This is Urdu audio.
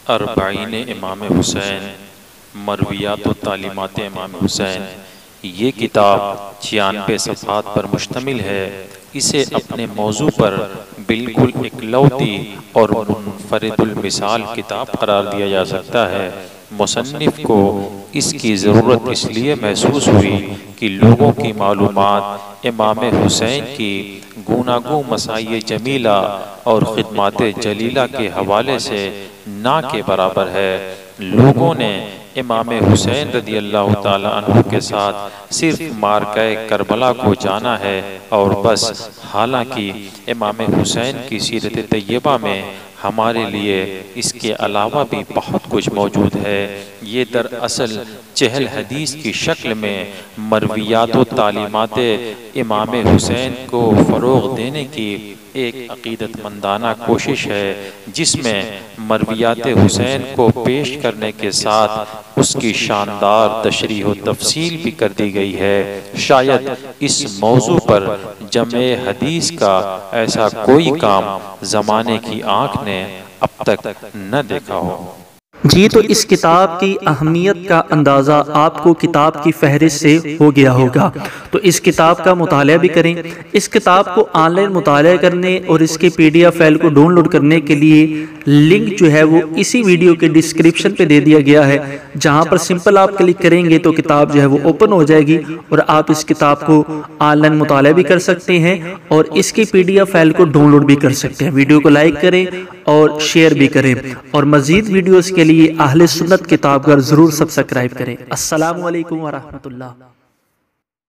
اربعین امام حسین، مرویات و تعلیمات امام حسین، یہ کتاب 96 صفحات پر مشتمل ہے۔ اسے اپنے موضوع پر بالکل اکلوتی اور منفرد المثال کتاب قرار دیا جا سکتا ہے۔ مصنف کو اس کی ضرورت اس لیے محسوس ہوئی کہ لوگوں کی معلومات امام حسین کی گوناگوں مسائل جمیلہ اور خدمات جلیلہ کے حوالے سے نہ کے برابر ہے۔ لوگوں نے امام حسین رضی اللہ تعالیٰ عنہ کے ساتھ صرف معرکہ کربلا کو جانا ہے اور بس، حالانکہ امام حسین کی سیرت طیبہ میں ہمارے لیے اس کے علاوہ بھی بہت کچھ موجود ہے۔ یہ دراصل چہل حدیث کی شکل میں مرویات و تعلیمات امام حسین کو فروغ دینے کی ایک عقیدت مندانہ کوشش ہے، جس میں مرویات حسین کو پیش کرنے کے ساتھ اس کی شاندار تشریح و تفصیل بھی کر دی گئی ہے۔ شاید اس موضوع پر جمع حدیث کا ایسا کوئی کام زمانے کی آنکھ نے اب تک نہ دیکھا ہو۔ جی تو اس کتاب کی اہمیت کا اندازہ آپ کو کتاب کی فہرست سے ہو گیا ہوگا، تو اس کتاب کا مطالعہ بھی کریں۔ اس کتاب کو آن لائن مطالعہ کرنے اور اس کے PDF فائل کو ڈاؤن لوڈ کرنے کے لیے لنک جو ہے وہ اسی ویڈیو کے ڈسکرپشن پہ دے دیا گیا ہے، جہاں پر سمپل آپ کلک کریں گے تو کتاب جو ہے وہ اوپن ہو جائے گی اور آپ اس کتاب کو آن لائن مطالعہ بھی کر سکتے ہیں اور اس کی PDF فائل کو ڈاؤن لوڈ بھی کر سکتے ہیں۔ ویڈیو کو لائک کریں اور شیئر بھی کریں، اور مزید ویڈیوز کے لیے اہل سنت کتاب گھر ضرور سبسکرائب کریں۔ السلام علیکم ورحمۃ اللہ۔